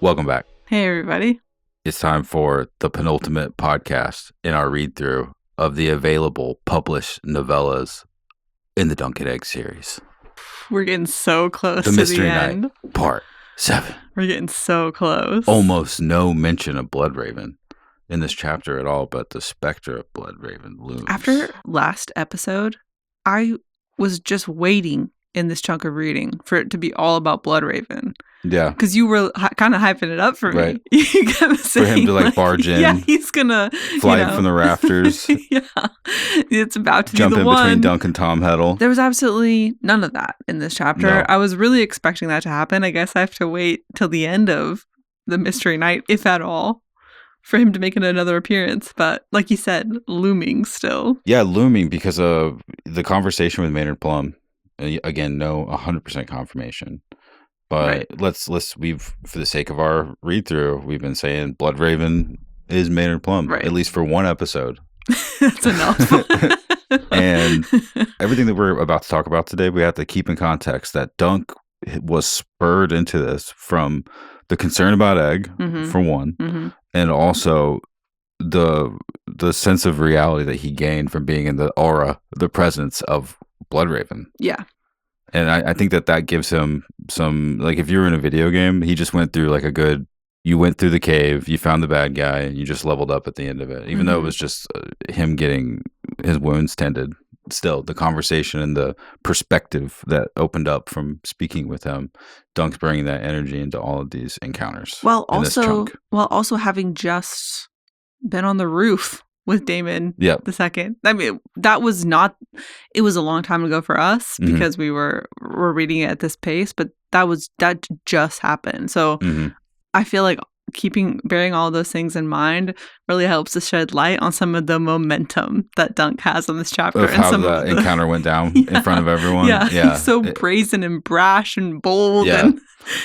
Welcome back. Hey, everybody. It's time for the penultimate podcast in our read-through of the available published novellas in the Dunk and Egg series. We're getting so close The to Mystery the end. Night, Part 7. We're getting so close. Almost no mention of Bloodraven in this chapter at all, but the specter of Bloodraven looms. After last episode, I was just waiting in this chunk of reading for it to be all about Bloodraven. Yeah. Because you were kind of hyping it up for me. Right. You kept saying, For him to like barge in. Yeah, he's going to fly from the rafters. Yeah. It's about to jump be the in one. between Dunk and Tom Heddle. There was absolutely none of that in this chapter. No. I was really expecting that to happen. I guess I have to wait till the end of the Mystery Night, if at all, for him to make another appearance. But like you said, looming still. Yeah, looming because of the conversation with Maynard Plum. Again, no 100% confirmation. But right. we've, for the sake of our read through, we've been saying Bloodraven is Maynard Plum, right. at least for one episode. That's enough. And everything that we're about to talk about today, we have to keep in context that Dunk was spurred into this from the concern about Egg, for one, and also the sense of reality that he gained from being in the aura, the presence of Bloodraven. Yeah. And I think that gives him some, like, if you were in a video game, he just went through like you went through the cave, you found the bad guy, and you just leveled up at the end of it. Even though it was just him getting his wounds tended, still, the conversation and the perspective that opened up from speaking with him, Dunk's bringing that energy into all of these encounters. While also having just been on the roof with Damon the second. I mean, it was a long time ago for us because we're reading it at this pace, but that just happened. So I feel like bearing all those things in mind really helps to shed light on some of the momentum that Dunk has on this chapter. Of and how some the encounter went down in front of everyone. Yeah. He's so brazen and brash and bold. Yeah.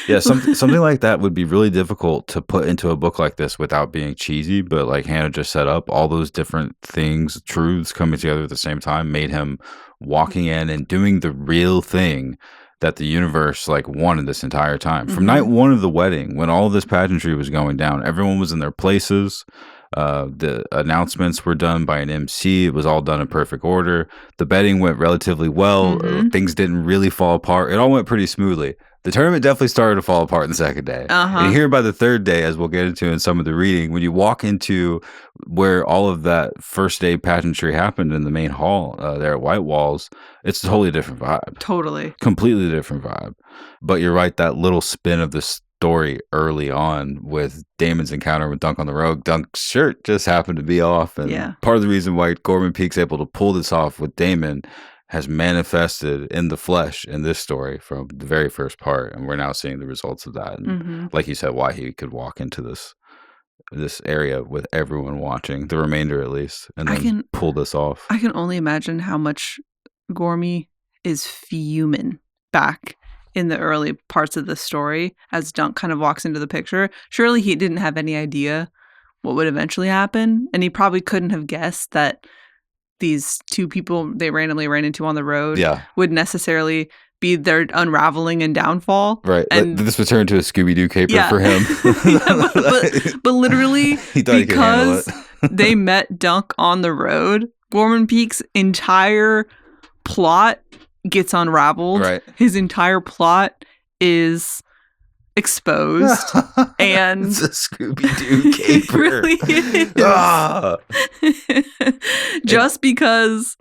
Yeah, something like that would be really difficult to put into a book like this without being cheesy. But like Hannah just set up, all those different things, truths coming together at the same time made him walking in and doing the real thing that the universe like wanted this entire time. From night one of the wedding, when all of this pageantry was going down, everyone was in their places. The announcements were done by an MC. It was all done in perfect order. The betting went relatively well. Things didn't really fall apart. It all went pretty smoothly. The tournament definitely started to fall apart in the second day. And here by the third day, as we'll get into in some of the reading, when you walk into where all of that first day pageantry happened in the main hall there at White Walls, it's a totally different vibe. Totally. Completely different vibe. But you're right, that little spin of the story early on with Damon's encounter with Dunk on the road, Dunk's shirt just happened to be off. And part of the reason why Gorman Peake's able to pull this off with Damon has manifested in the flesh in this story from the very first part, and we're now seeing the results of that. And like you said, why he could walk into this area with everyone watching, the remainder at least, and then pull this off. I can only imagine how much Gormy is fuming back in the early parts of the story as Dunk kind of walks into the picture. Surely he didn't have any idea what would eventually happen, and he probably couldn't have guessed that these two people they randomly ran into on the road would necessarily be their unraveling and downfall. Right. And this would turn into a Scooby-Doo caper for him. but literally, because they met Dunk on the road, Gorman Peake's entire plot gets unraveled. Right. His entire plot is exposed. And it's a Scooby-Doo caper. It really is. Just because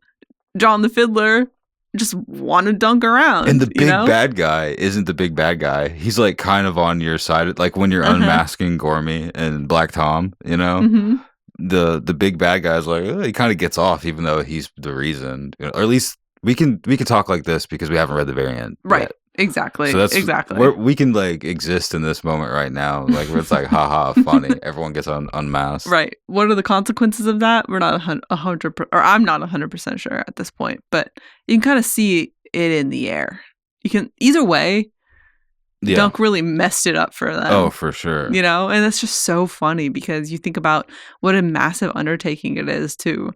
John the Fiddler just wanted Dunk around. And the big bad guy isn't the big bad guy. He's like kind of on your side. Like when you're unmasking Gormy and Black Tom, the big bad guy is like, he kind of gets off even though he's the reason. Or at least we can talk like this because we haven't read the variant yet. Exactly. So that's exactly. We can like exist in this moment right now, like where it's like, haha, funny. Everyone gets unmasked. Right. What are the consequences of that? We're not 100%, or I'm not 100% sure at this point, but you can kind of see it in the air. You can either way. Dunk really messed it up for them. Oh, for sure. And that's just so funny because you think about what a massive undertaking it is to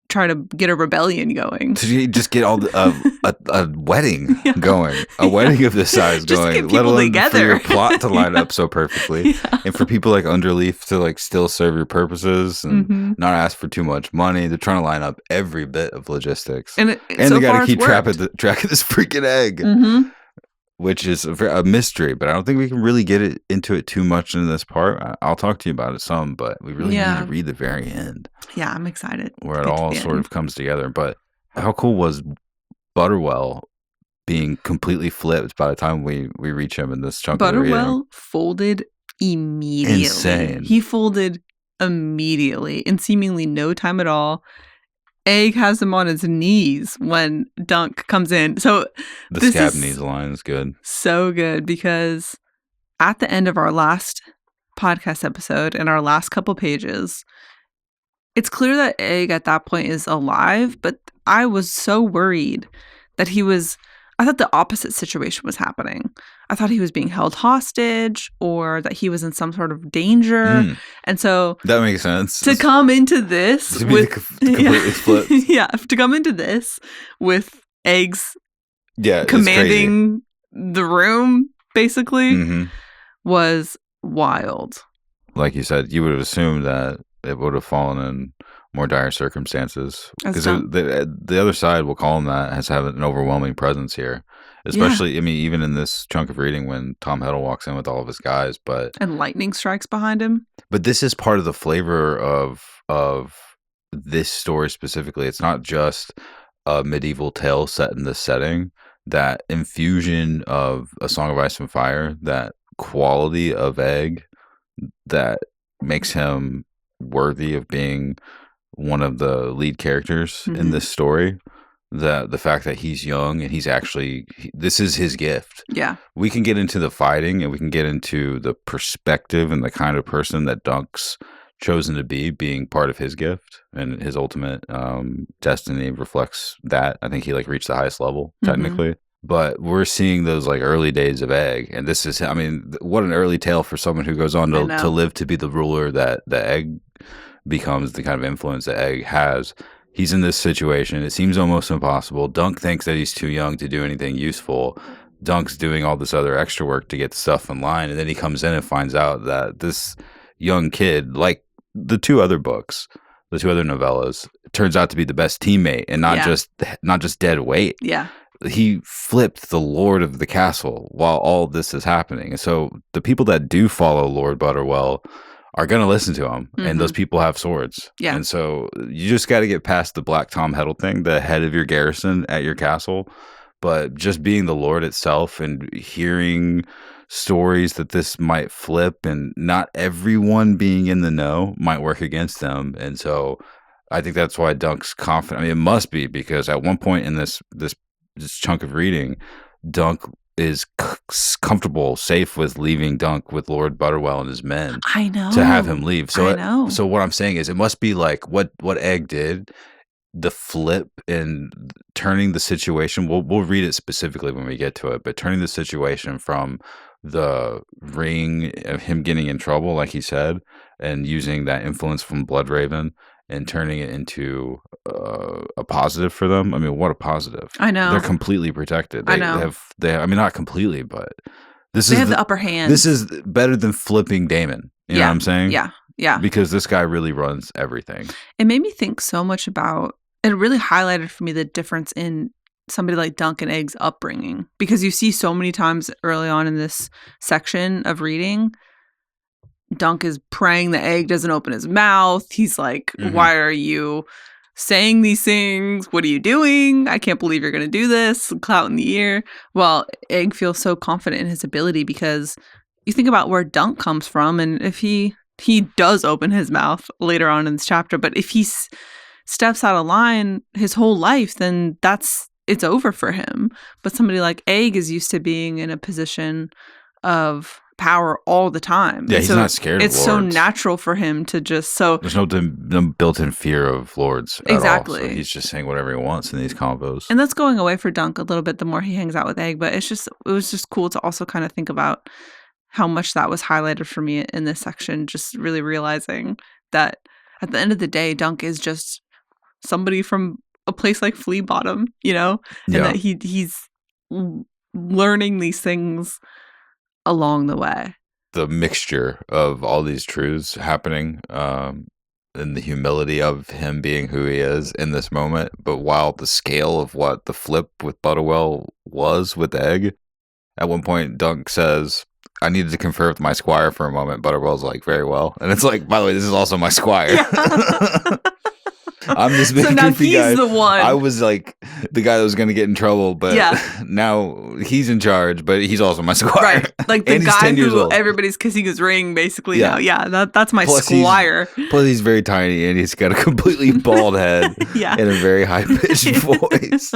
try to get a rebellion going. To just get all a wedding going, a wedding of this size just going, to get people let alone together. for your plot to line up so perfectly, and for people like Underleaf to like still serve your purposes and not ask for too much money. They're trying to line up every bit of logistics, and so they got to keep track of this freaking egg. Which is a mystery, but I don't think we can really get into it too much in this part. I'll talk to you about it some, but we really need to read the very end. Yeah, I'm excited. Where it all sort of comes together. But how cool was Butterwell being completely flipped by the time we reach him in this chunk of the reading? Butterwell folded immediately. Insane. He folded immediately in seemingly no time at all. Egg has him on his knees when Dunk comes in. So the scab knees line is good. So good, because at the end of our last podcast episode and our last couple pages, it's clear that Egg at that point is alive, but I was so worried that I thought the opposite situation was happening. I thought he was being held hostage or that he was in some sort of danger. And so that makes sense. To come into this with completely flipped. To come into this with Eggs commanding the room basically was wild. Like you said, you would have assumed that it would have fallen in more dire circumstances, because the other side, we'll call them that, has had an overwhelming presence here, especially I mean, even in this chunk of reading when Tom Heddle walks in with all of his guys, and lightning strikes behind him. But this is part of the flavor of this story specifically. It's not just a medieval tale set in this setting. That infusion of A Song of Ice and Fire, that quality of Egg that makes him worthy of being one of the lead characters in this story, the fact that he's young and he's actually this is his gift. We can get into the fighting and we can get into the perspective and the kind of person that Dunk's chosen to be, being part of his gift, and his ultimate destiny reflects that. I think he like reached the highest level technically. But we're seeing those like early days of Egg, and this is, I mean, what an early tale for someone who goes on to live to be the ruler that the Egg becomes, the kind of influence that Egg has. He's in this situation. It seems almost impossible. Dunk thinks that he's too young to do anything useful. Dunk's doing all this other extra work to get the stuff in line, and then he comes in and finds out that this young kid, like the two other books, the two other novellas, turns out to be the best teammate and not just dead weight. He flipped the lord of the castle while all this is happening. And so the people that do follow Lord Butterwell are going to listen to him, and those people have swords. And so you just got to get past the Black Tom Heddle thing, the head of your garrison at your castle, but just being the Lord itself and hearing stories that this might flip, and not everyone being in the know might work against them. And so I think that's why Dunk's confident. I mean, it must be, because at one point in this chunk of reading, Dunk is comfortable, safe with leaving Dunk with Lord Butterwell and his men. I know. To have him leave. So so what I'm saying is, it must be like what Egg did, the flip and turning the situation. We'll read it specifically when we get to it, but turning the situation from the ring of him getting in trouble, like he said, and using that influence from Bloodraven and turning it into a positive for them. I mean, what a positive. I know. They're completely protected. I know. They have, I mean, not completely, but they have the upper hand. This is better than flipping Damon. You know what I'm saying? Yeah. Because this guy really runs everything. It made me think so much about, it really highlighted for me the difference in somebody like Dunk and Egg's upbringing. Because you see so many times early on in this section of reading, Dunk is praying that Egg doesn't open his mouth. He's like, why are you saying these things? What are you doing? I can't believe you're going to do this. Clout in the ear. Well, Egg feels so confident in his ability, because you think about where Dunk comes from, and if he does open his mouth later on in this chapter, but if he steps out of line his whole life, then it's over for him. But somebody like Egg is used to being in a position of power all the time. Yeah, he's not scared of lords. It's so natural for him to just there's no built-in fear of lords exactly at all. So he's just saying whatever he wants in these combos. And that's going away for Dunk a little bit the more he hangs out with Egg, but it was just cool to also kind of think about how much that was highlighted for me in this section, just really realizing that at the end of the day, Dunk is just somebody from a place like Flea Bottom, and that he's learning these things along the way. The mixture of all these truths happening, and the humility of him being who he is in this moment, but while the scale of what the flip with Butterwell was with Egg, at one point Dunk says, I needed to confer with my squire for a moment. Butterwell's like, very well. And it's like, by the way, this is also my squire. Yeah. I'm this big goofy guy. The one. I was like the guy that was going to get in trouble, but now he's in charge, but he's also my squire. Right. Like the guy who everybody's kissing his ring basically now. Yeah, that's my squire. Plus he's very tiny and he's got a completely bald head and a very high-pitched voice.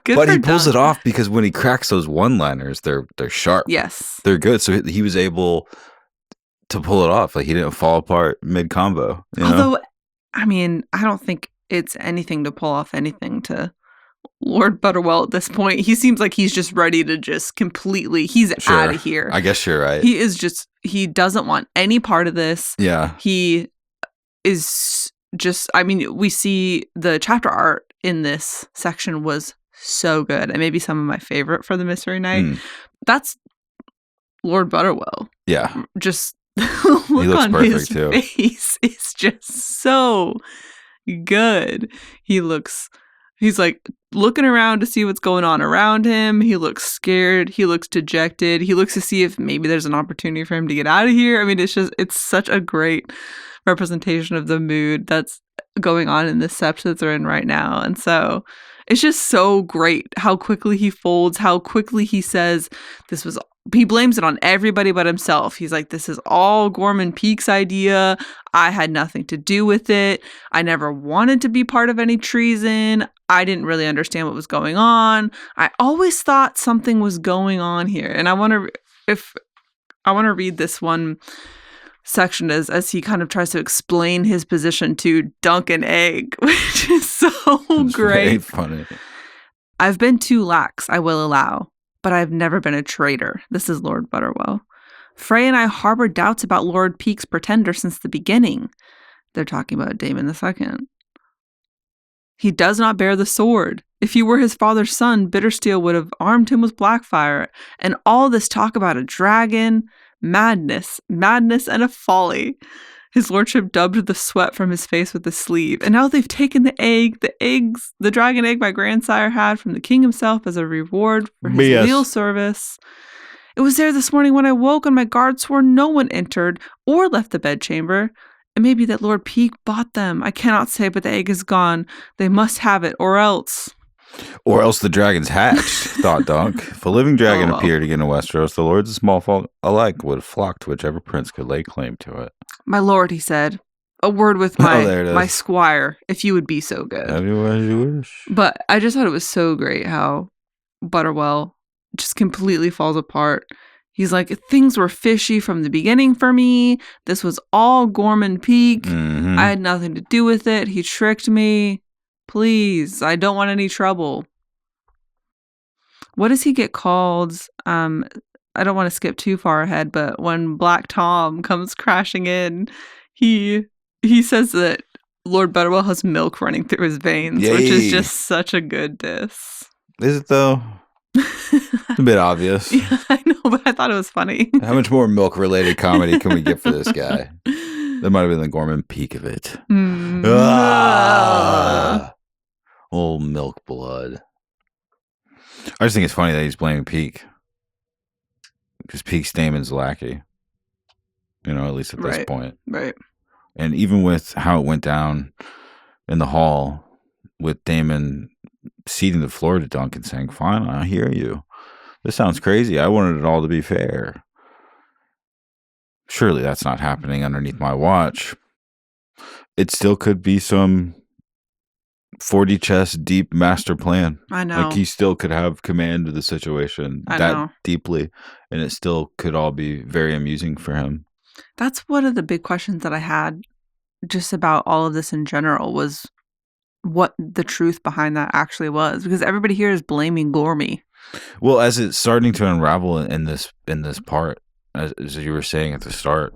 But he pulls it off because when he cracks those one-liners, they're sharp. Yes. They're good. So he was able to pull it off. Like he didn't fall apart mid-combo. Although, I mean, I don't think it's anything to pull off anything to Lord Butterwell at this point. He seems like he's just ready to just completely, he's out of here. I guess you're right. He doesn't want any part of this. Yeah. He is just, I mean, we see the chapter art in this section was so good. And maybe some of my favorite for the Mystery Night. That's Lord Butterwell. Yeah. Just look on his face is just so good. He's like looking around to see what's going on around him. He looks scared. He looks dejected. He looks to see if maybe there's an opportunity for him to get out of here. I mean, it's such a great representation of the mood that's going on in the sept that they're in right now. And so it's just so great how quickly he folds, how quickly he says he blames it on everybody but himself. He's like, this is all Gorman Peak's idea. I had nothing to do with it. I never wanted to be part of any treason. I didn't really understand what was going on. I always thought something was going on here. And I want to read this one section as he kind of tries to explain his position to Dunk and Egg, which is so great. Very funny. I've been too lax, I will allow, but I've never been a traitor. This is Lord Butterwell. Frey and I harbored doubts about Lord Peak's pretender since the beginning. They're talking about Daemon II. He does not bear the sword. If he were his father's son, Bittersteel would have armed him with Blackfire. And all this talk about a dragon, madness and a folly. His lordship dubbed the sweat from his face with a sleeve. And now they've taken the dragon egg my grandsire had from the king himself as a reward for his leal service. It was there this morning when I woke, and my guard swore no one entered or left the bedchamber. It may be that Lord Peak bought them. I cannot say, but the egg is gone. They must have it, or else. Or else the dragon's hatched, thought Dunk. If a living dragon appeared again in Westeros, the lords and small folk alike would flock to whichever prince could lay claim to it. My lord, he said, a word with my squire, if you would be so good. Have you as you wish. But I just thought it was so great how Butterwell just completely falls apart. He's like, things were fishy from the beginning for me. This was all Gorman Peak. Mm-hmm. I had nothing to do with it. He tricked me. Please, I don't want any trouble. What does he get called? I don't want to skip too far ahead, but when Black Tom comes crashing in, he says that Lord Butterwell has milk running through his veins, which is just such a good diss. Is it though? It's a bit obvious. Yeah, I know, but I thought it was funny. How much more milk-related comedy can we get for this guy? That might have been the Gorman Peak of it. Old milk blood. I just think it's funny that he's blaming Peak. Because Peak's Daemon's lackey. At least at this point. Right. And even with how it went down in the hall, with Daemon ceding the floor to Dunk and saying, fine, I hear you. This sounds crazy. I wanted it all to be fair. Surely that's not happening underneath my watch. It still could be some 40 chess deep master plan. I know. Like he still could have command of the situation deeply, and it still could all be very amusing for him. That's one of the big questions that I had just about all of this in general, was what the truth behind that actually was, because everybody here is blaming Gormy. Well, as it's starting to unravel in this part, as you were saying at the start,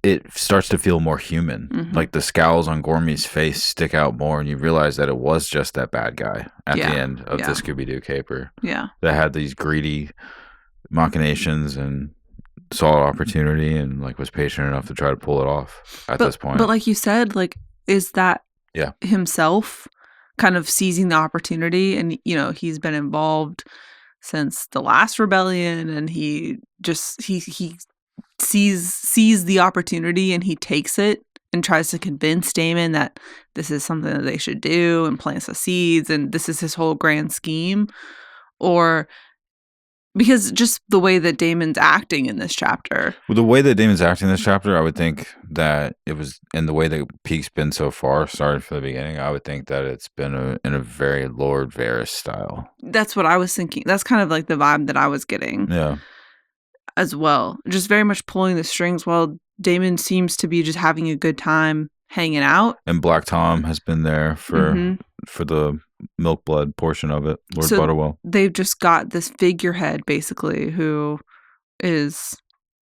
it starts to feel more human. Like the scowls on Gormy's face stick out more, and you realize that it was just that bad guy at the end of the Scooby-Doo caper. Yeah. That had these greedy machinations and saw opportunity and like was patient enough to try to pull it off at this point. But like you said, like, is that himself kind of seizing the opportunity? And, you know, he's been involved since the last rebellion, and he sees the opportunity and he takes it and tries to convince Damon that this is something that they should do and plants the seeds and this is his whole grand scheme. Or because just the way that Damon's acting in this chapter. Well, the way that Damon's acting in this chapter, I would think that it was, and the way that Peake's been so far, started from the beginning, I would think that it's been in a very Lord Varys style. That's what I was thinking. That's kind of like the vibe that I was getting. Yeah. As well. Just very much pulling the strings while Damon seems to be just having a good time hanging out. And Black Tom has been there for the milk blood portion of it, Lord Butterwell. They've just got this figurehead basically who is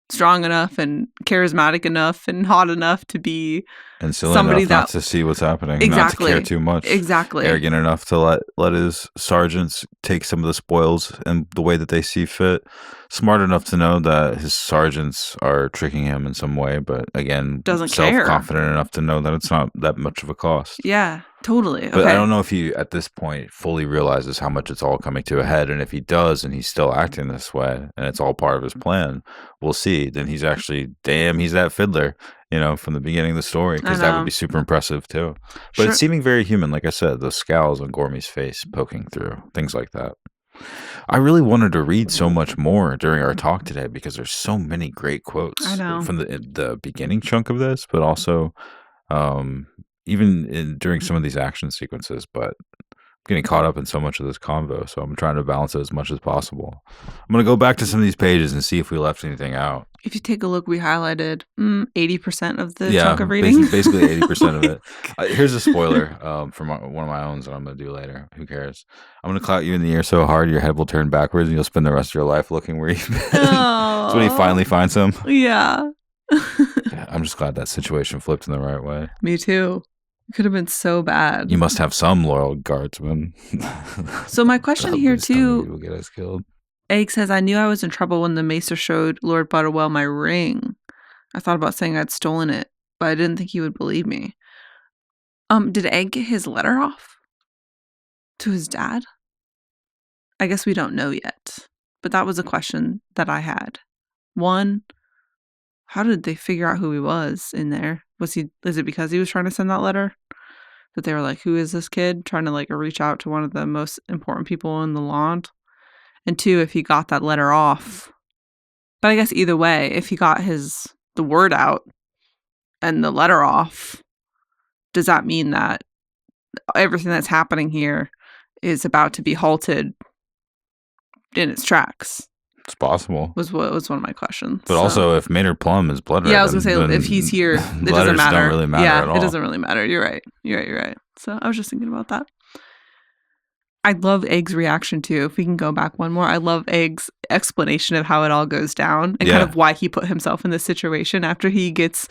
strong enough and charismatic enough and hot enough to be and silly somebody enough not to see what's happening, not to care too much, arrogant enough to let his sergeants take some of the spoils in the way that they see fit, smart enough to know that his sergeants are tricking him in some way, but again, doesn't self-confident enough to know that it's not that much of a cost. Yeah, totally. But I don't know if he at this point fully realizes how much it's all coming to a head, and if he does and he's still acting this way and it's all part of his plan, we'll see. Then he's actually, he's that fiddler, you know, from the beginning of the story, because that would be super impressive too. But it's seeming very human, like I said, those scowls on Gormy's face poking through, things like that. I really wanted to read so much more during our talk today because there's so many great quotes from the beginning chunk of this, but also even during some of these action sequences. But I'm getting caught up in so much of this convo, so I'm trying to balance it as much as possible. I'm going to go back to some of these pages and see if we left anything out. If you take a look, we highlighted 80% of the chunk of reading. Basically 80% of it. Here's a spoiler from one of my own that I'm going to do later. Who cares? I'm going to clout you in the ear so hard your head will turn backwards and you'll spend the rest of your life looking where you've been. That's when he finally finds him. Yeah. I'm just glad that situation flipped in the right way. Me too. It could have been so bad. You must have some loyal guardsmen. So my question here too. Will get us killed. Egg says, I knew I was in trouble when the maester showed Lord Butterwell my ring. I thought about saying I'd stolen it, but I didn't think he would believe me. Did Egg get his letter off to his dad? I guess we don't know yet, but that was a question that I had. One, how did they figure out who he was in there? Is it because he was trying to send that letter? That they were like, who is this kid? Trying to like reach out to one of the most important people in the land. And two, if he got that letter off. But I guess either way, if he got the word out and the letter off, does that mean that everything that's happening here is about to be halted in its tracks? It's possible. Was one of my questions. But also, if Maynard Plum is blood red, I was gonna say if he's here, it doesn't matter. Don't really matter at all. It doesn't really matter. You're right. You're right. So I was just thinking about that. I love Egg's reaction too. If we can go back one more, I love Egg's explanation of how it all goes down and kind of why he put himself in this situation after he gets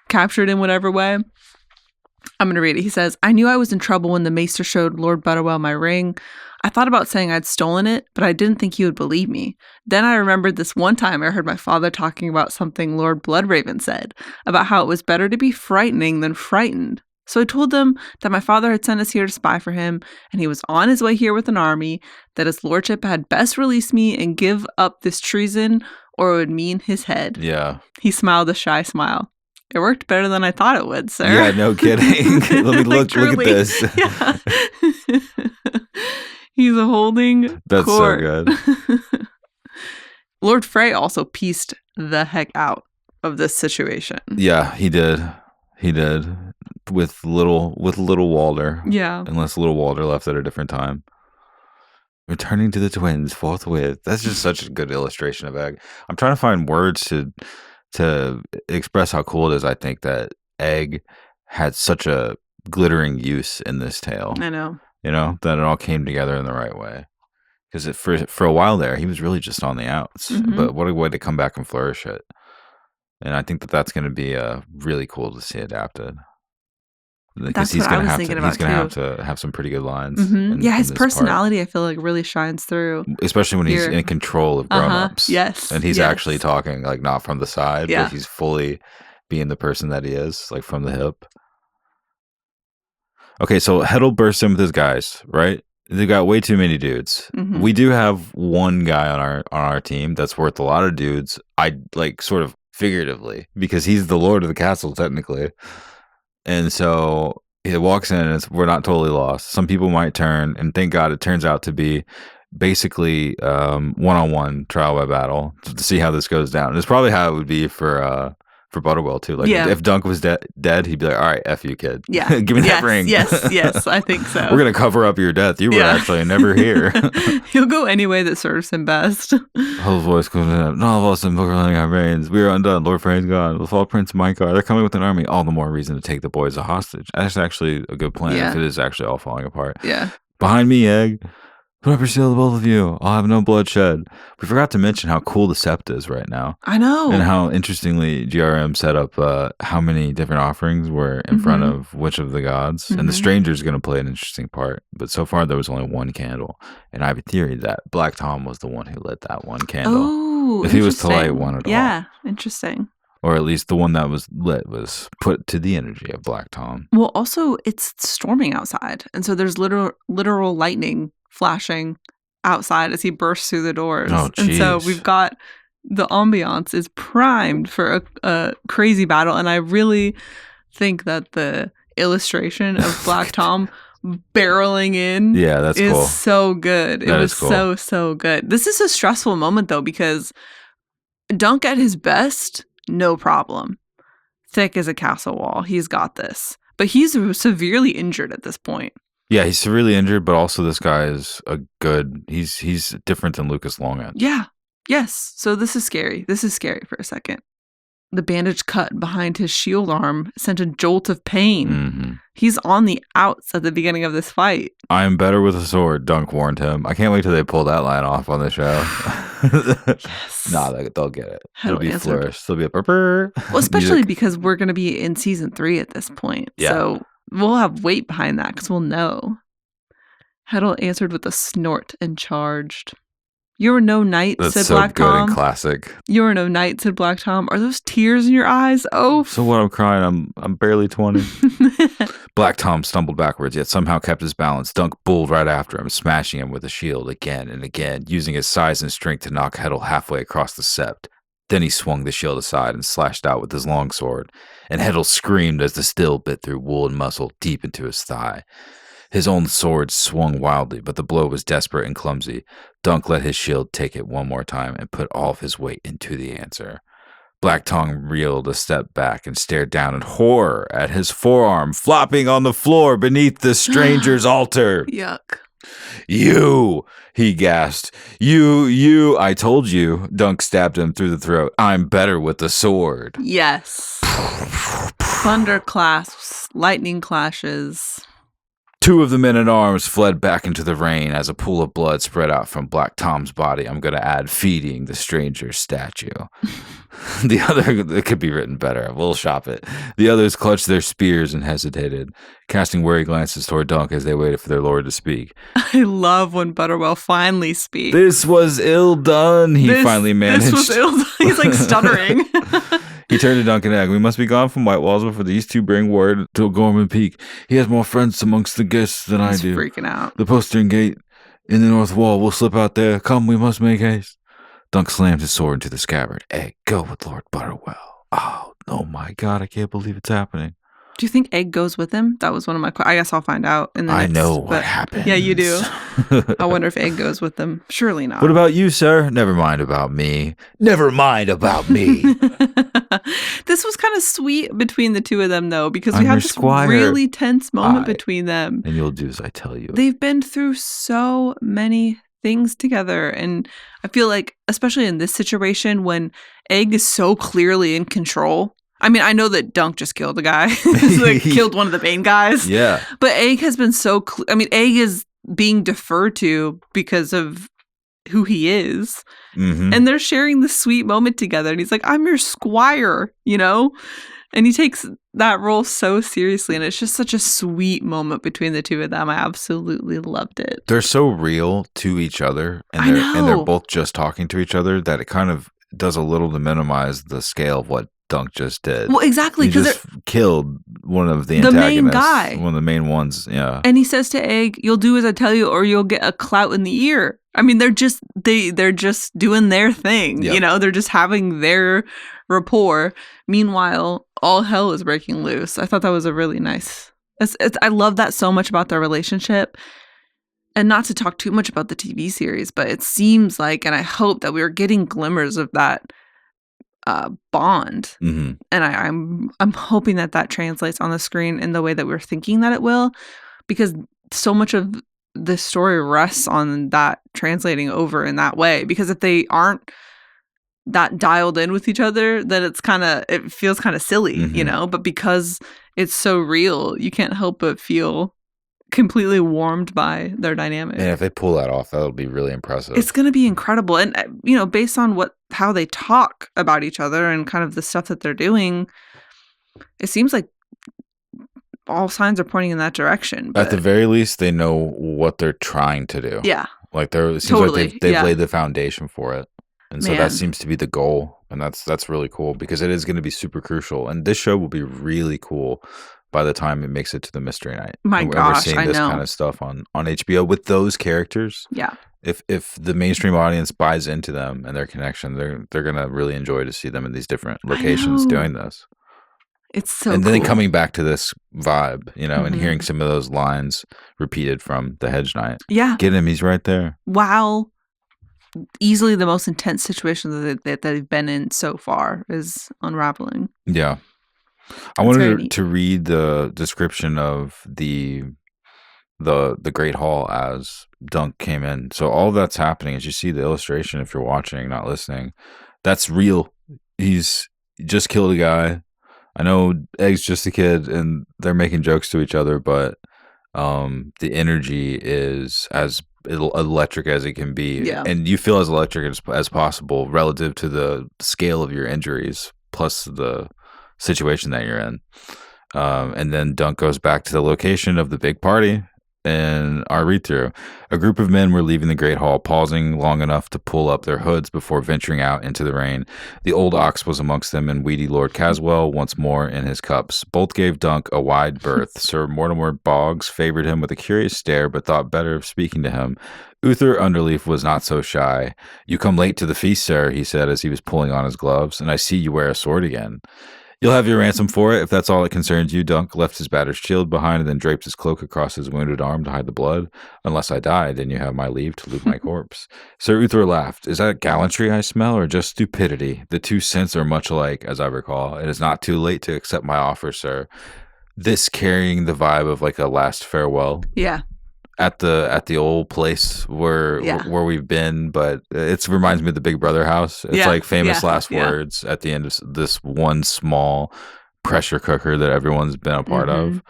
captured in whatever way. I'm going to read it. He says, I knew I was in trouble when the maester showed Lord Butterwell my ring. I thought about saying I'd stolen it, but I didn't think he would believe me. Then I remembered this one time I heard my father talking about something Lord Bloodraven said, about how it was better to be frightening than frightened. So I told them that my father had sent us here to spy for him, and he was on his way here with an army, that his lordship had best release me and give up this treason, or it would mean his head. Yeah. He smiled a shy smile. It worked better than I thought it would, sir. Yeah, no kidding. Let me look at this. Yeah. He's holding That's court. So good. Lord Frey also pieced the heck out of this situation. Yeah, he did. He did. With little Walder. Yeah. Unless little Walder left at a different time. Returning to the twins forthwith. That's just such a good illustration of Egg. I'm trying to find words to express how cool it is. I think that Egg had such a glittering use in this tale. I know. You know, that it all came together in the right way. Because for a while there, he was really just on the outs. Mm-hmm. But what a way to come back and flourish it. And I think that that's going to be really cool to see adapted. Because That's what I was thinking about, he's going to have to have some pretty good lines. Yeah, his personality, I feel like, really shines through. Especially when he's in control of grown-ups. Yes. And he's actually talking, like, not from the side, Yeah. but he's fully being the person that he is, like, from the hip. Okay, so Heddle bursts in with his guys, right? They've got way too many dudes. We do have one guy on our team that's worth a lot of dudes. I like sort of figuratively because he's the lord of the castle technically, and so he walks in and we're not totally lost. Some people might turn, and thank God it turns out to be basically one-on-one trial by battle to see how this goes down. And it's probably how it would be for Butterwell too. Like if Dunk was dead, he'd be like, "All right, F you, kid. Yeah, give me that ring." Yes, I think so. We're gonna cover up your death. You were actually never here. He'll go any way that serves him best. Whole voice comes in. None of us in Booker lending our reins. We are undone. Lord Frey's gone. The fall Prince Micah. They're coming with an army. All the more reason to take the boys a hostage. That's actually a good plan. If it is actually all falling apart. Yeah. Behind me, Egg. Put up your shield, both of you. I'll have no bloodshed. We forgot to mention how cool the sept is right now. I know. And how interestingly GRM set up how many different offerings were in front of which of the gods. And the stranger's going to play an interesting part. But so far, there was only one candle. And I have a theory that Black Tom was the one who lit that one candle. Oh, if he was to light one at all. Yeah, interesting. Or at least the one that was lit was put to the energy of Black Tom. Well, also, it's storming outside. And so there's literal lightning flashing outside as he bursts through the doors. Oh, and so we've got the ambiance is primed for a crazy battle. And I really think that the illustration of Black Tom barreling in that's is cool. So good. It was cool. so good. This is a stressful moment, though, because Dunk at his best, no problem. Thick as a castle wall. He's got this. But he's severely injured at this point. Yeah, he's severely injured, but also this guy is he's different than Lucas Longend. Yeah. Yes. So this is scary. This is scary for a second. The bandage cut behind his shield arm sent a jolt of pain. He's on the outs at the beginning of this fight. I'm better with a sword, Dunk warned him. I can't wait till they pull that line off on the show. Yes. Nah, they'll get it. It'll be answered. flourished. It'll be a purr. Well, especially because we're going to be in season 3 at this point. Yeah. So we'll have weight behind that because we'll know. Heddle answered with a snort and charged. "You're no knight," said Black Tom. That's so good and classic. "You're no knight," said Black Tom. "Are those tears in your eyes?" Oh. So what? I'm crying. I'm barely 20. Black Tom stumbled backwards, yet somehow kept his balance. Dunk bulled right after him, smashing him with a shield again and again, using his size and strength to knock Heddle halfway across the sept. Then he swung the shield aside and slashed out with his longsword, and Heddle screamed as the steel bit through wool and muscle deep into his thigh. His own sword swung wildly, but the blow was desperate and clumsy. Dunk let his shield take it one more time and put all of his weight into the answer. Black Tom reeled a step back and stared down in horror at his forearm flopping on the floor beneath the stranger's altar. Yuck. "You," he gasped. You, I told you." Dunk stabbed him through the throat. "I'm better with the sword." Yes. Thunder clasps, lightning clashes. Two of the men-at-arms fled back into the rain as a pool of blood spread out from Black Tom's body. I'm going to add feeding the stranger's statue. The other, it could be written better. We'll shop it. The others clutched their spears and hesitated, casting wary glances toward Dunk as they waited for their lord to speak. I love when Butterwell finally speaks. "This was ill done," he finally managed. This was ill done. He's like stuttering. He turned to Dunk and Egg. "We must be gone from White Walls before these two bring word to Gorman Peak. He has more friends amongst the guests than I do." He's freaking out. "The postern gate in the north wall. We'll slip out there. Come, we must make haste." Dunk slammed his sword into the scabbard. "Egg, go with Lord Butterwell." Oh my God, I can't believe it's happening. Do you think Egg goes with him? That was one of my questions. I guess I'll find out in the I know what happens. Yeah, you do. I wonder if Egg goes with them. Surely not. "What about you, sir?" "Never mind about me." "Never mind about me." This was kind of sweet between the two of them, though, because we had this really tense moment between them. And you'll do as I tell you. They've been through so many things together, and I feel like, especially in this situation, when Egg is so clearly in control. I mean, I know that Dunk just killed a guy. Like, killed one of the main guys. Yeah. But Egg has been so Egg is being deferred to because of who he is. Mm-hmm. And they're sharing this sweet moment together. And he's like, I'm your squire, you know? And he takes that role so seriously. And it's just such a sweet moment between the two of them. I absolutely loved it. They're so real to each other. And they're both just talking to each other that it kind of does a little to minimize the scale of what Dunk just did. Well, exactly. He just killed one of the antagonists. Main guy. One of the main ones, yeah. And he says to Egg, you'll do as I tell you or you'll get a clout in the ear. I mean, they're just doing their thing, you know? They're just having their rapport. Meanwhile, all hell is breaking loose. I thought that was a really nice... I love that so much about their relationship. And not to talk too much about the TV series, but it seems like, and I hope that we are getting glimmers of that bond. Mm-hmm. And I'm hoping that translates on the screen in the way that we're thinking that it will, because so much of the story rests on that translating over in that way. Because if they aren't that dialed in with each other, then it feels kind of silly, you know? But because it's so real, you can't help but feel completely warmed by their dynamic. And if they pull that off, that'll be really impressive. It's going to be incredible. And, you know, based on how they talk about each other and kind of the stuff that they're doing, it seems like all signs are pointing in that direction. But at the very least, they know what they're trying to do. Yeah. Like it seems like they've laid the foundation for it. And so that seems to be the goal. And that's really cool because it is going to be super crucial. And this show will be really cool by the time it makes it to the Mystery Night. My gosh, we're seeing this kind of stuff on HBO with those characters. Yeah. If the mainstream audience buys into them and their connection, they're going to really enjoy to see them in these different locations doing this. It's so and then cool. Coming back to this vibe, you know, and hearing some of those lines repeated from the Hedge Knight. Yeah. Get him, he's right there. Wow. Easily the most intense situation that they've been in so far is unraveling. Yeah. I wanted to read the description of the Great Hall as Dunk came in. So all that's happening as you see the illustration, if you're watching, not listening, that's real. He's just killed a guy. I know Egg's just a kid and they're making jokes to each other, but the energy is as electric as it can be. Yeah. And you feel as electric as possible relative to the scale of your injuries plus the situation that you're in. And then Dunk goes back to the location of the big party in our read-through. A group of men were leaving the Great Hall, pausing long enough to pull up their hoods before venturing out into the rain. The old ox was amongst them, and weedy Lord Caswell once more in his cups. Both gave Dunk a wide berth. Sir Mortimer Boggs favored him with a curious stare, but thought better of speaking to him. Uther Underleaf was not so shy. You come late to the feast, sir, he said as he was pulling on his gloves, and I see you wear a sword again. You'll have your ransom for it, if that's all that concerns you. Dunk left his battered shield behind and then draped his cloak across his wounded arm to hide the blood. Unless I die, then you have my leave to loot my corpse. Sir Uther laughed. Is that gallantry I smell, or just stupidity? The two scents are much alike, as I recall. It is not too late to accept my offer, sir. This carrying the vibe of like a last farewell. Yeah. At the old place where we've been, but it reminds me of the Big Brother house. It's like famous last words at the end of this one small pressure cooker that everyone's been a part of.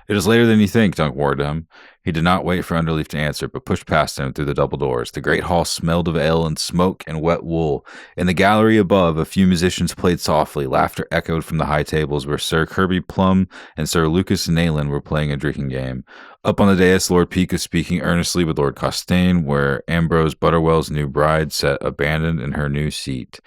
It is later than you think, Dunk warned him. He did not wait for Underleaf to answer, but pushed past him through the double doors. The great hall smelled of ale and smoke and wet wool. In the gallery above, a few musicians played softly. Laughter echoed from the high tables where Sir Kirby Plum and Sir Lucas Nayland were playing a drinking game. Up on the dais, Lord Peak was speaking earnestly with Lord Costain, where Ambrose Butterwell's new bride sat abandoned in her new seat.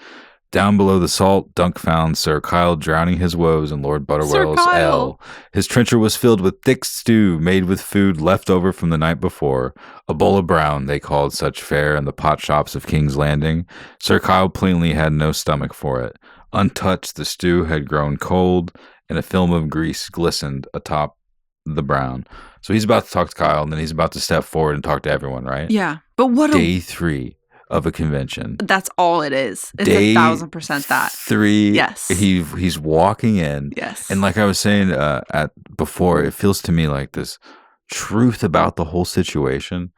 Down below the salt, Dunk found Sir Kyle drowning his woes in Lord Butterwell's ale. His trencher was filled with thick stew made with food left over from the night before. A bowl of brown, they called such fare in the pot shops of King's Landing. Sir Kyle plainly had no stomach for it. Untouched, the stew had grown cold, and a film of grease glistened atop the brown. So he's about to talk to Kyle, and then he's about to step forward and talk to everyone, right? Yeah. But what Day 3 of a convention. That's all it is. It's Day 1,000% that. 3. Yes. He's walking in. Yes. And like I was saying before, it feels to me like this truth about the whole situation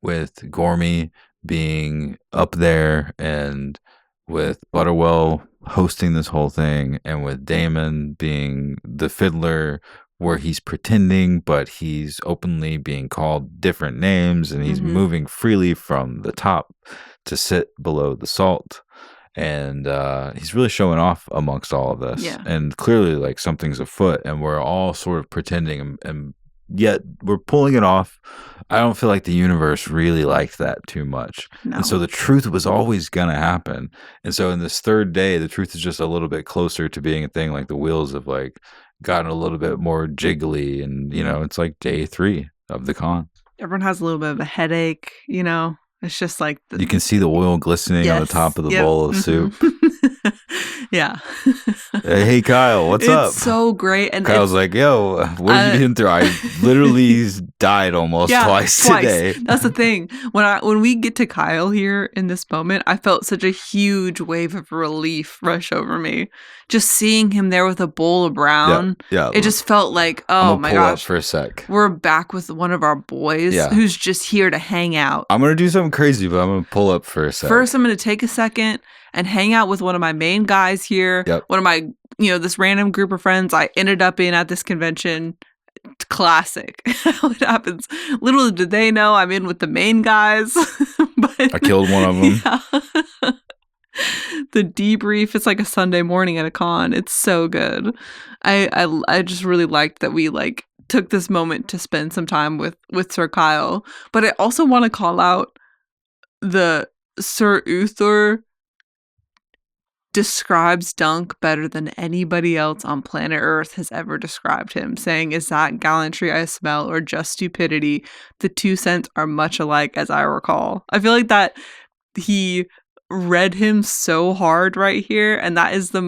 with Gormy being up there and with Butterwell hosting this whole thing and with Damon being the fiddler where he's pretending, but he's openly being called different names, and he's moving freely from the top to sit below the salt. And he's really showing off amongst all of this. Yeah. And clearly, like, something's afoot, and we're all sort of pretending, and yet we're pulling it off. I don't feel like the universe really liked that too much. No. And so the truth was always going to happen. And so in this third day, the truth is just a little bit closer to being a thing. Like, the wheels have, like, gotten a little bit more jiggly. And, you know, it's like day 3 of the con. Everyone has a little bit of a headache, you know? It's just like... You can see the oil glistening on the top of the bowl of soup. Yeah. Hey, Kyle, what's up? It's so great. And Kyle's like, yo, what have you been through? I literally died almost twice today. That's the thing. When we get to Kyle here in this moment, I felt such a huge wave of relief rush over me. Just seeing him there with a bowl of brown. Yeah. It just felt like, oh my gosh. Up for a sec. We're back with one of our boys who's just here to hang out. I'm going to do something crazy, but I'm going to pull up for a sec. First, I'm going to take a second and hang out with one of my main guys here. Yep. One of my, this random group of friends I ended up in at this convention. Classic. How it happens. Little did they know I'm in with the main guys. But, I killed one of them. Yeah. The debrief, it's like a Sunday morning at a con. It's so good. I just really liked that we took this moment to spend some time with Sir Kyle. But I also want to call out the Sir Uther describes Dunk better than anybody else on planet Earth has ever described him, saying, "Is that gallantry I smell or just stupidity? The 2 cents are much alike as I recall." I feel like that he read him so hard right here, and that is the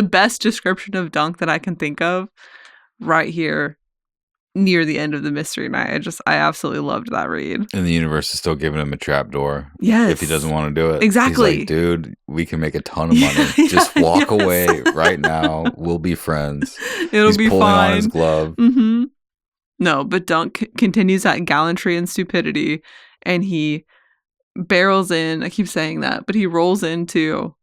best description of Dunk that I can think of right here near the end of the mystery night. I absolutely loved that read. And the universe is still giving him a trapdoor. Yes. If he doesn't want to do it. Exactly. He's like, dude, we can make a ton of money. Just walk away right now. We'll be friends. He's be pulling fine. On his glove. Mm-hmm. No, but Dunk continues that gallantry and stupidity, and he barrels in. I keep saying that, but he rolls into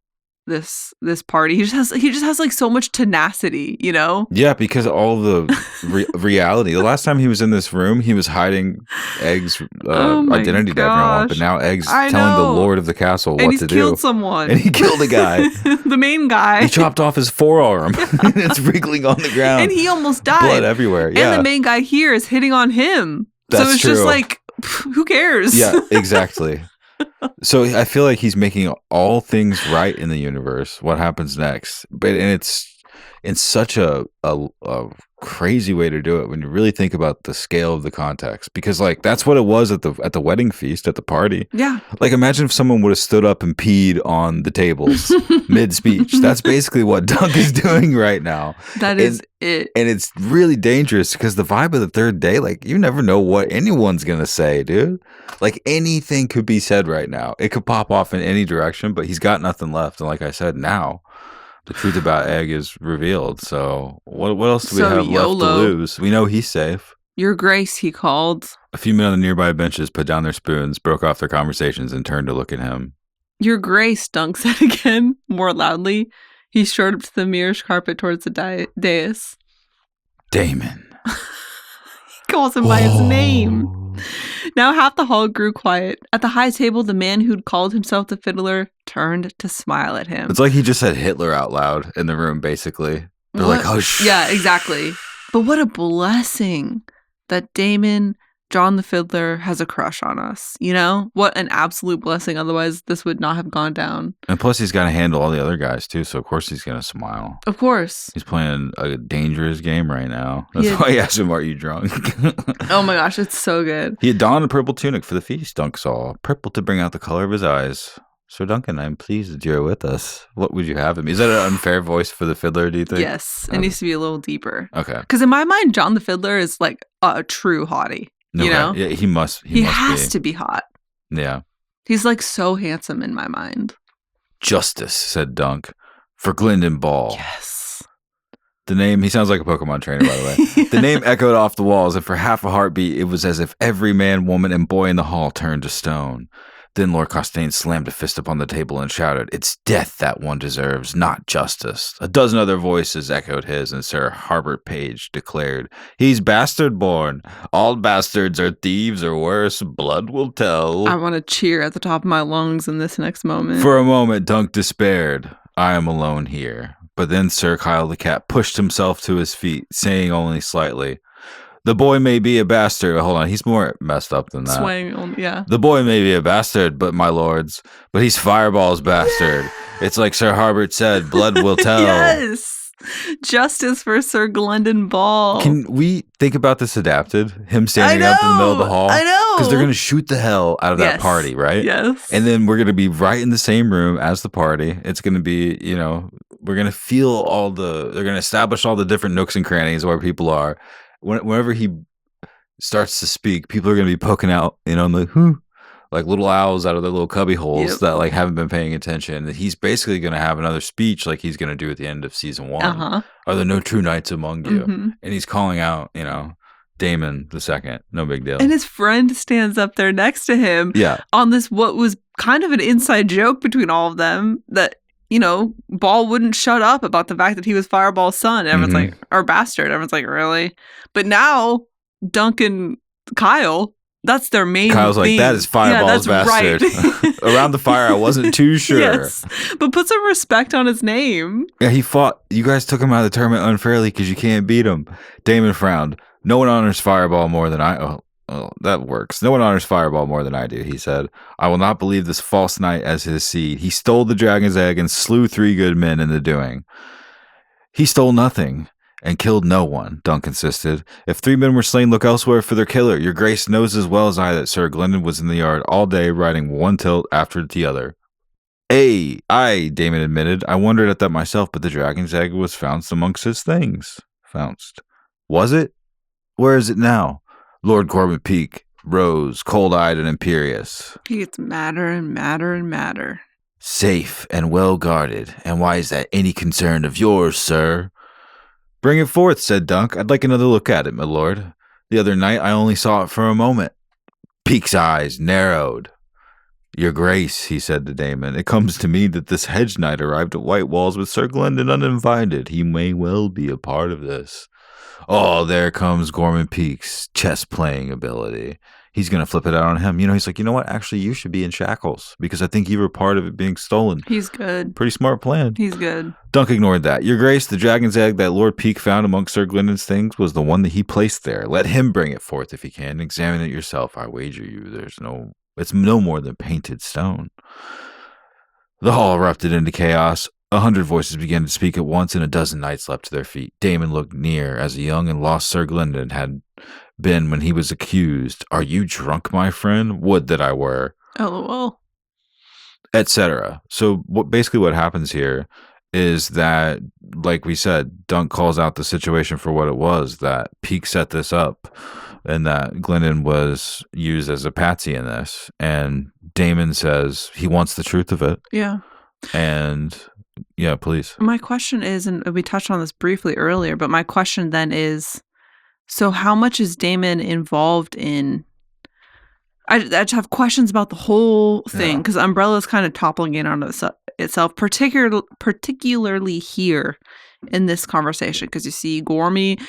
this party. He just has like so much tenacity, you know? Yeah, because all the reality. The last time he was in this room, he was hiding Egg's identity to everyone, but now Egg's telling the lord of the castle what to do. And he killed someone. And he killed a guy. The main guy. He chopped off his forearm. And it's wriggling on the ground. And he almost died. Blood everywhere. Yeah. And the main guy here is hitting on him. That's so it's true. Just like, who cares? Yeah, exactly. So I feel like he's making all things right in the universe. What happens next? And it's in such a crazy way to do it when you really think about the scale of the context. Because like that's what it was at the wedding feast, at the party. Yeah. Like imagine if someone would have stood up and peed on the tables mid-speech. That's basically what Dunk is doing right now. That is it. And it's really dangerous because the vibe of the third day, like you never know what anyone's going to say, dude. Like anything could be said right now. It could pop off in any direction, but he's got nothing left. And like I said, now the truth about Egg is revealed. So what else do we have left to lose? We know he's safe. Your Grace, he called. A few men on the nearby benches put down their spoons, broke off their conversations, and turned to look at him. Your Grace, Dunk said again, more loudly. He strode up to the mirrorish carpet towards the dais. Damon. He calls him by his name. Now half the hall grew quiet. At the high table, the man who'd called himself the fiddler turned to smile at him. It's like he just said Hitler out loud in the room, basically. They're like, hush. Yeah, exactly. But what a blessing that Damon, John the Fiddler, has a crush on us. You know? What an absolute blessing. Otherwise, this would not have gone down. And plus, he's got to handle all the other guys, too. So, of course, he's going to smile. Of course. He's playing a dangerous game right now. That's why he asked him, are you drunk? Oh, my gosh. It's so good. He had donned a purple tunic for the feast, Dunk saw. Purple to bring out the color of his eyes. Sir Duncan, I'm pleased that you're with us. What would you have him? Is that an unfair voice for the fiddler, do you think? Yes. It needs to be a little deeper. Okay. Because in my mind, John the Fiddler is like a true hottie. You know? Yeah, he must has to be hot. Yeah. He's like so handsome in my mind. Justice, said Dunk, for Glendon Ball. Yes. The name, he sounds like a Pokemon trainer, by the way. Yeah. The name echoed off the walls, and for half a heartbeat, it was as if every man, woman, and boy in the hall turned to stone. Then Lord Costain slammed a fist upon the table and shouted, "It's death that one deserves, not justice." A dozen other voices echoed his, and Sir Harbert Page declared, "He's bastard born. All bastards are thieves or worse. Blood will tell." I want to cheer at the top of my lungs in this next moment. For a moment, Dunk despaired. "I am alone here." But then Sir Kyle the Cat pushed himself to his feet, saying only slightly, "The boy may be a bastard." Hold on, he's more messed up than that. Swaying on, yeah. "The boy may be a bastard, but my lords, but he's Fireball's bastard." It's like Sir Harbert said, blood will tell. Yes. Justice for Sir Glendon Ball. Can we think about this adapted? Him standing up in the middle of the hall? I know. Because they're going to shoot the hell out of that party, right? Yes. And then we're going to be right in the same room as the party. It's going to be, you know, we're going to feel they're going to establish all the different nooks and crannies where people are. Whenever he starts to speak, people are going to be poking out, you know, like little owls out of their little cubby holes that like haven't been paying attention. He's basically going to have another speech like he's going to do at the end of season 1. Are there no true knights among you? And he's calling out, you know, Daemon II. No big deal. And his friend stands up there next to him. Yeah. On this, what was kind of an inside joke between all of them that, you know, Ball wouldn't shut up about the fact that he was Fireball's son. Everyone's like, or bastard. Everyone's like, really? But now, Duncan, Kyle, that's their main Kyle's theme. Like, that is Fireball's bastard. Right. Around the fire, I wasn't too sure. Yes, but put some respect on his name. Yeah, he fought. You guys took him out of the tournament unfairly because you can't beat him. Daemon frowned. "No one honors Fireball more than I..." Oh, that works. "No one honors Fireball more than I do," he said. "I will not believe this false knight as his seed. He stole the dragon's egg and slew 3 good men in the doing." "He stole nothing and killed no one," Dunk insisted. "If 3 men were slain, look elsewhere for their killer. Your grace knows as well as I that Sir Glendon was in the yard all day riding one tilt after the other." Aye, Daemon admitted. "I wondered at that myself, but the dragon's egg was found amongst his things." Founced. "Was it? Where is it now?" Lord Corbin Peak rose, cold-eyed and imperious. He gets madder and madder and madder. "Safe and well guarded. And why is that any concern of yours, sir?" "Bring it forth," said Dunk. "I'd like another look at it, my lord. The other night I only saw it for a moment." Peak's eyes narrowed. "Your grace," he said to Daemon, "it comes to me that this hedge knight arrived at White Walls with Sir Glendon uninvited. He may well be a part of this." Oh, there comes Gorman Peak's chess-playing ability. He's going to flip it out on him. You know, he's like, "You know what? Actually, you should be in shackles because I think you were part of it being stolen." He's good. Pretty smart plan. He's good. Dunk ignored that. "Your grace, the dragon's egg that Lord Peak found amongst Sir Glendon's things was the one that he placed there. Let him bring it forth if he can. Examine it yourself. I wager you it's no more than painted stone." The hall erupted into chaos. 100 voices began to speak at once, and a dozen knights leapt to their feet. Daemon looked near, as a young and lost Sir Glendon had been when he was accused. "Are you drunk, my friend? Would that I were." LOL. Etc. So basically what happens here is that, like we said, Dunk calls out the situation for what it was, that Peak set this up, and that Glendon was used as a patsy in this. And Daemon says he wants the truth of it. Yeah. And... yeah, please. My question is, and we touched on this briefly earlier, but my question then is, so how much is Daemon involved in... I just have questions about the whole thing, because Umbrella is kind of toppling in on itself, particularly here in this conversation, because you see Gormy,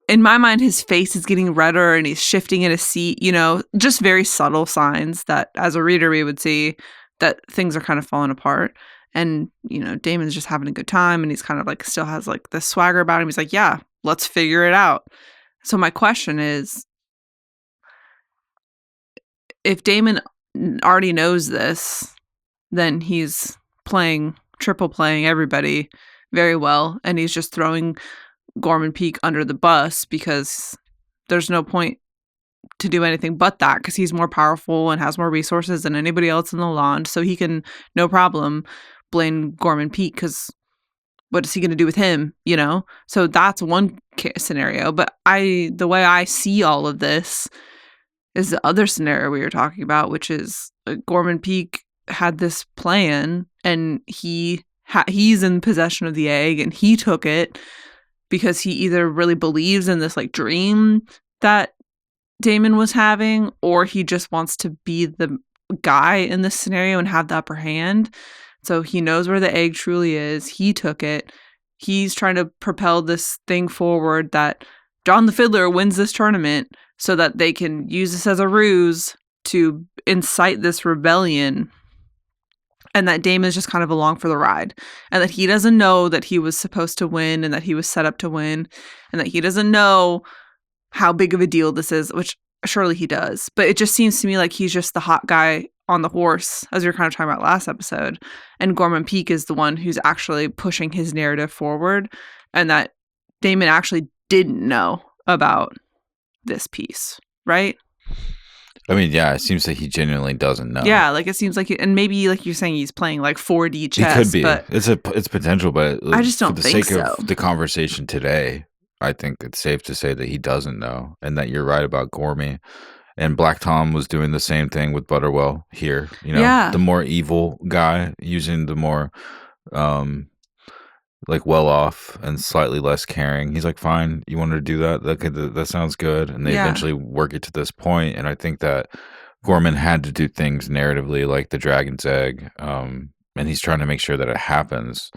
in my mind, his face is getting redder and he's shifting in his seat, you know, just very subtle signs that as a reader we would see that things are kind of falling apart. And, you know, Damon's just having a good time and he's kind of like still has like this swagger about him. He's like, yeah, let's figure it out. So my question is, if Daemon already knows this, then he's triple playing everybody very well. And he's just throwing Gorman Peak under the bus because there's no point to do anything but that, because he's more powerful and has more resources than anybody else in the land. So he can, no problem, blame Gorman Peak, because what is he going to do with him, you know? So that's one scenario. But the way I see all of this is the other scenario we were talking about, which is Gorman Peak had this plan and he's in possession of the egg and he took it because he either really believes in this like dream that Daemon was having, or he just wants to be the guy in this scenario and have the upper hand. So he knows where the egg truly is. He took it. He's trying to propel this thing forward that John the Fiddler wins this tournament so that they can use this as a ruse to incite this rebellion. And that Damon is just kind of along for the ride. And that he doesn't know that he was supposed to win and that he was set up to win. And that he doesn't know how big of a deal this is, which surely he does. But it just seems to me like he's just the hot guy on the horse, as we were kind of talking about last episode. And Gorman Peak is the one who's actually pushing his narrative forward. And that Damon actually didn't know about this piece, right? I mean, yeah, it seems that he genuinely doesn't know. Yeah, like it seems like, and maybe like you're saying, he's playing like 4D chess. It could be. But it's potential, but I just don't think so. For the sake of the conversation today, I think it's safe to say that he doesn't know, and that you're right about Gormy. And Black Tom was doing the same thing with Butterwell here. You know, the more evil guy using the more like well off and slightly less caring. He's like, fine, you wanted to do that? That sounds good. And they eventually work it to this point. And I think that Gorman had to do things narratively like the dragon's egg. And he's trying to make sure that it happens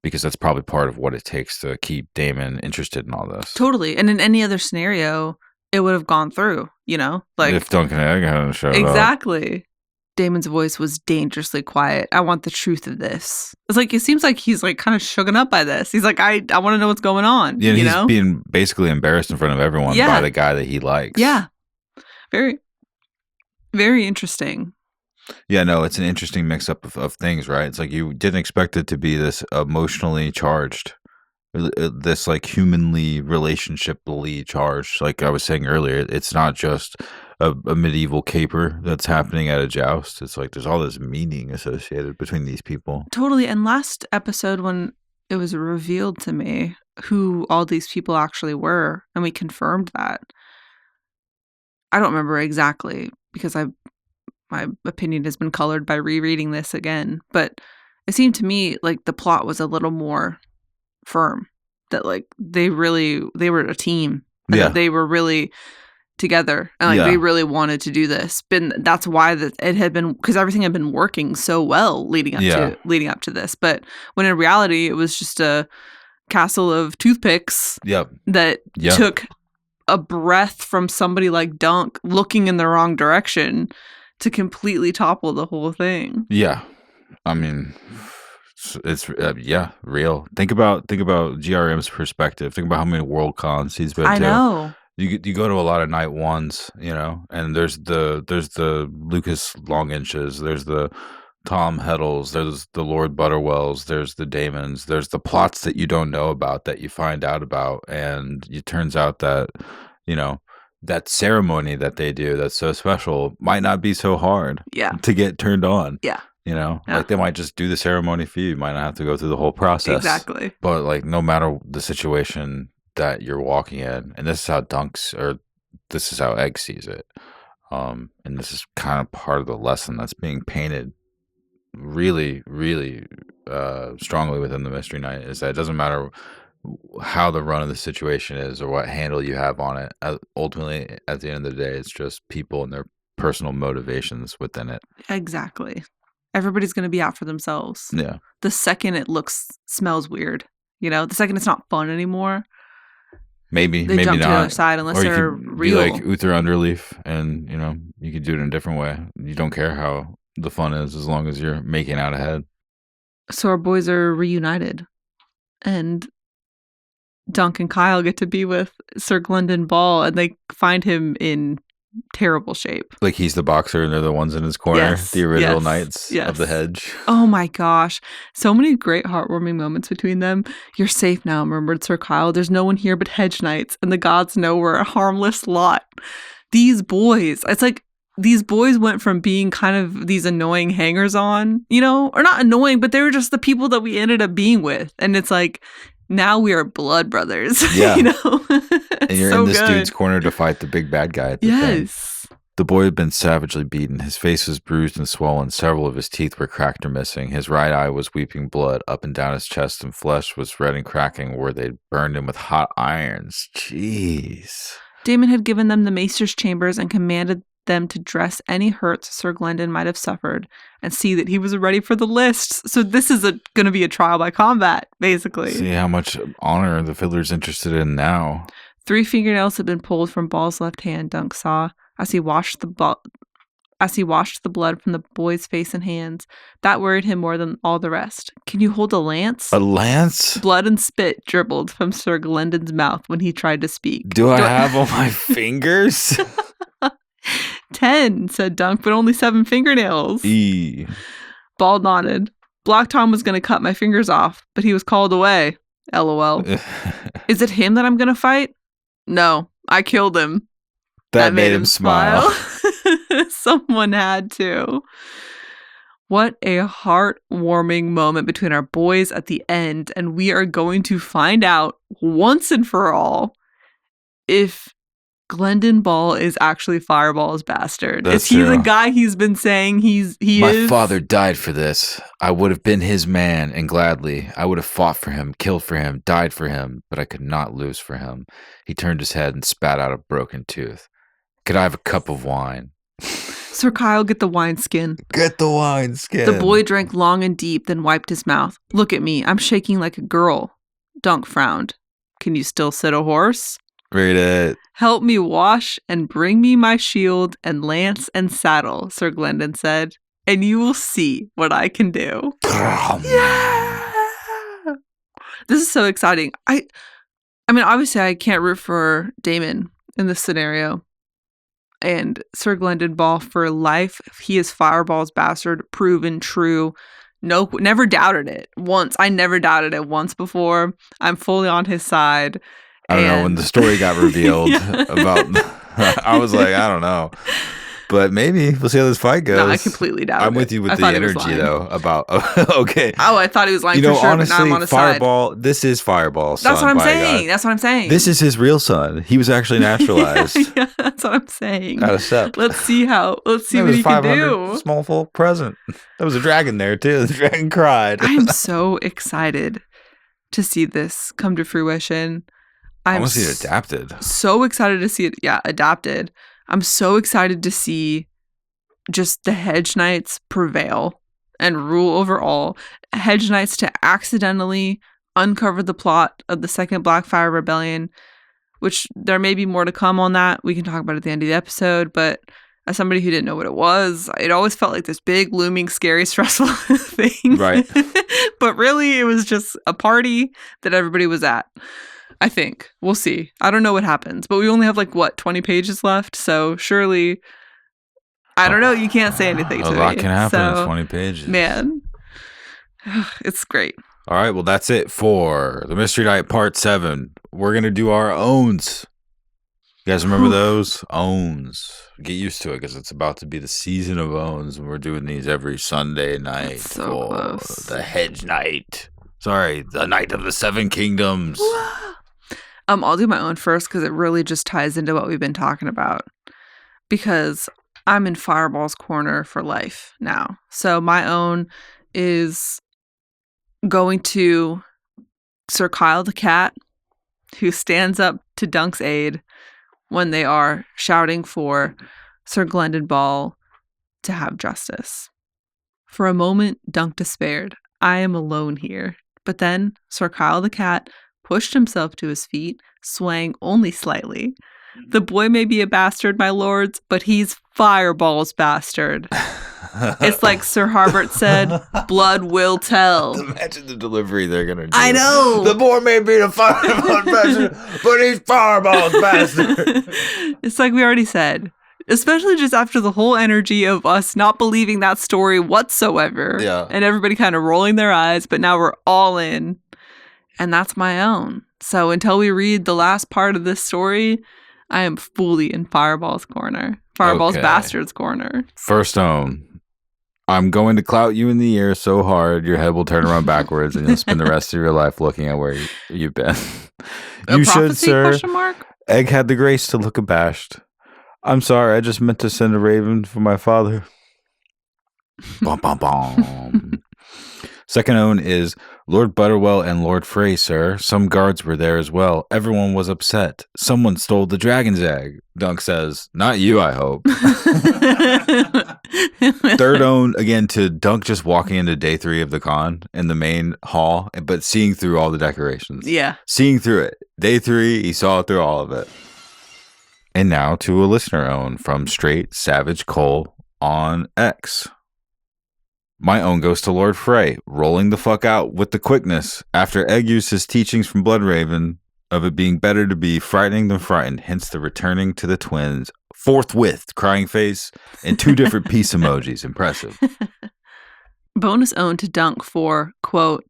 because that's probably part of what it takes to keep Damon interested in all this. Totally. And in any other scenario, it would have gone through, you know? Like if Duncan Egg hadn't showed up. Exactly. Damon's voice was dangerously quiet. I want the truth of this. It's like, it seems like he's like kind of shooken up by this. He's like, I want to know what's going on. Yeah, you he's know? being basically embarrassed in front of everyone by the guy that he likes. Yeah. Very, very interesting. Yeah, no, it's an interesting mix up of things, right? It's like you didn't expect it to be this emotionally charged, this like humanly relationshiply charged. Like I was saying earlier, it's not just a medieval caper that's happening at a joust. It's like there's all this meaning associated between these people. Totally. And last episode, when it was revealed to me who all these people actually were, and we confirmed that, I don't remember exactly because my opinion has been colored by rereading this again, but it seemed to me like the plot was a little more firm, that like they were a team, and that they were really together, and like they really wanted to do this. But that's why it had been, because everything had been working so well leading up to this. But when in reality it was just a castle of toothpicks that took a breath from somebody like Dunk looking in the wrong direction to completely topple the whole thing. Yeah. I mean, it's real. Think about GRM's perspective. Think about how many World Cons he's been to. I know. You go to a lot of night ones, you know, and there's the Lucas Longinches, there's the Tom Heddles, there's the Lord Butterwells, there's the Damons, there's the plots that you don't know about that you find out about, and it turns out that, you know, that ceremony that they do that's so special might not be so hard to get turned on. Yeah. You know, like they might just do the ceremony for you. You might not have to go through the whole process. Exactly. But like no matter the situation that you're walking in, and this is how this is how Egg sees it. And this is kind of part of the lesson that's being painted really, really strongly within the Mystery Knight, is that it doesn't matter how the run of the situation is or what handle you have on it. Ultimately, at the end of the day, it's just people and their personal motivations within it. Exactly. Everybody's going to be out for themselves. Yeah. The second it smells weird, you know, the second it's not fun anymore. Maybe they jump not. to the other side unless or they're you could real. Be like Uther Underleaf, and you know you could do it in a different way. You don't care how the fun is as long as you're making out ahead. So our boys are reunited, and Dunk and Kyle get to be with Sir Glendon Ball, and they find him in terrible shape. Like he's the boxer and they're the ones in his corner. The original knights of the hedge. Oh my gosh. So many great heartwarming moments between them. You're safe now, murmured Sir Kyle. There's no one here but hedge knights, and the gods know we're a harmless lot. These boys, it's like these boys went from being kind of these annoying hangers-on, you know, or not annoying, but they were just the people that we ended up being with. And it's like, now we are blood brothers. Yeah. You know? And you're in this dude's corner to fight the big bad guy at the thing. The boy had been savagely beaten. His face was bruised and swollen. Several of his teeth were cracked or missing. His right eye was weeping blood. Up and down his chest and flesh was red and cracking where they'd burned him with hot irons. Jeez. Damon had given them the maester's chambers and commanded them to dress any hurts Sir Glendon might have suffered and see that he was ready for the lists. So this is going to be a trial by combat, basically. See how much honor the Fiddler's interested in now. 3 fingernails had been pulled from Ball's left hand, Dunk saw, as he washed the blood from the boy's face and hands. That worried him more than all the rest. Can you hold a lance? A lance? Blood and spit dribbled from Sir Glendon's mouth when he tried to speak. Do I have all my fingers? 10, said Dunk, but only 7 fingernails. Ball nodded. Black Tom was going to cut my fingers off, but he was called away. LOL. Is it him that I'm going to fight? No, I killed him. That made him smile. Someone had to. What a heartwarming moment between our boys at the end, and we are going to find out once and for all if Glendon Ball is actually Fireball's bastard. That's is he true. the guy he's been saying he My is? My father died for this. I would have been his man, and gladly. I would have fought for him, killed for him, died for him, but I could not lose for him. He turned his head and spat out a broken tooth. Could I have a cup of wine? Sir Kyle, get the wineskin. Get the wineskin. The boy drank long and deep, then wiped his mouth. Look at me. I'm shaking like a girl. Dunk frowned. Can you still sit a horse? Read it. Help me wash and bring me my shield and lance and saddle, Sir Glendon said, and you will see what I can do. Yeah! This is so exciting. I mean, obviously I can't root for Damon in this scenario. And Sir Glendon Ball for life. He is Fireball's bastard, proven true. No, never doubted it once. I never doubted it once before. I'm fully on his side. I don't know, when the story got revealed about, I was like, I don't know. But maybe we'll see how this fight goes. No, I completely doubt it. I'm with you with the energy, though, about, okay. Oh, I thought he was lying for sure, honestly, but now I'm on his Fireball, side. This is Fireball's son. That's what I'm saying. That's what I'm saying. This is his real son. He was actually naturalized. Yeah, that's what I'm saying. Out of sept. Let's see what he can do. Small full present. There was a dragon there, too. The dragon cried. I am so excited to see this come to fruition. I want to see it adapted. So excited to see it, adapted. I'm so excited to see just the Hedge Knights prevail and rule over all. Hedge Knights to accidentally uncover the plot of the Second Blackfire Rebellion, which there may be more to come on that. We can talk about it at the end of the episode, but as somebody who didn't know what it was, it always felt like this big, looming, scary, stressful thing. Right. But really, it was just a party that everybody was at. I think. We'll see. I don't know what happens, but we only have 20 pages left, so surely, I don't know, you can't say anything to me. A lot can happen in 20 pages. Man, it's great. All right, well, that's it for the Mystery Night Part 7. We're going to do our owns. You guys remember those? Owns. Get used to it, because it's about to be the season of owns, and we're doing these every Sunday night so for close. The Hedge Knight. Sorry, the Night of the Seven Kingdoms. I'll do my own first because it really just ties into what we've been talking about. Because I'm in Fireball's corner for life now. So my own is going to Sir Kyle the Cat, who stands up to Dunk's aid when they are shouting for Sir Glendon Ball to have justice. For a moment, Dunk despaired. I am alone here. But then Sir Kyle the Cat pushed himself to his feet, swaying only slightly. The boy may be a bastard, my lords, but he's Fireball's bastard. It's like Sir Harbert said, blood will tell. Imagine the delivery they're going to do. I know. The boy may be the Fireball's bastard, but he's Fireball's bastard. It's like we already said. Especially just after the whole energy of us not believing that story whatsoever. Yeah. And everybody kind of rolling their eyes, but now we're all in. And that's my own. So until we read the last part of this story, I am fully in Fireball's corner. Fireball's bastard's corner. First own. I'm going to clout you in the ear so hard your head will turn around backwards and you'll spend the rest of your life looking at where you've been. You should, sir. Egg had the grace to look abashed. I'm sorry, I just meant to send a raven for my father. Bum, bum, bum. Second own is Lord Butterwell and Lord Frey, sir. Some guards were there as well. Everyone was upset. Someone stole the dragon's egg. Dunk says, not you, I hope. Third own, again, to Dunk just walking into day 3 of the con in the main hall, but seeing through all the decorations. Yeah. Seeing through it. Day 3, he saw through all of it. And now to a listener own from Straight Savage Cole on X. My own goes to Lord Frey, rolling the fuck out with the quickness after Egg used his teachings from Bloodraven of it being better to be frightening than frightened, hence the returning to the twins forthwith, crying face, and 2 different peace emojis. Impressive. Bonus own to Dunk for, quote,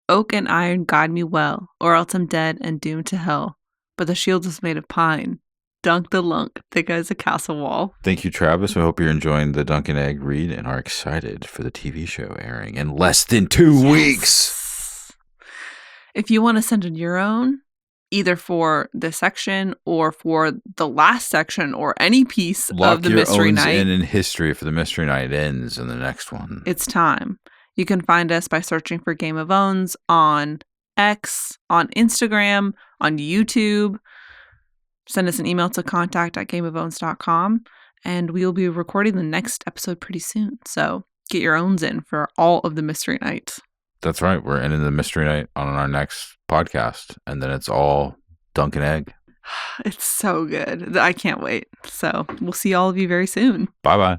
oak and iron guide me well, or else I'm dead and doomed to hell. But the shield is made of pine. Dunk the lunk, thick as a castle wall. Thank you, Travis. We hope you're enjoying the Dunk and Egg read and are excited for the TV show airing in less than 2 weeks. If you want to send in your own, either for this section or for the last section or any piece of the Mystery Night. Lock your owns in history for the Mystery Night ends in the next one. It's time. You can find us by searching for Game of Owns on X, on Instagram, on YouTube. Send us an email to contact@gameofowns.com, and we will be recording the next episode pretty soon. So get your owns in for all of the Mystery Night. That's right. We're ending the Mystery Night on our next podcast, and then it's all Dunk and Egg. It's so good. I can't wait. So we'll see all of you very soon. Bye-bye.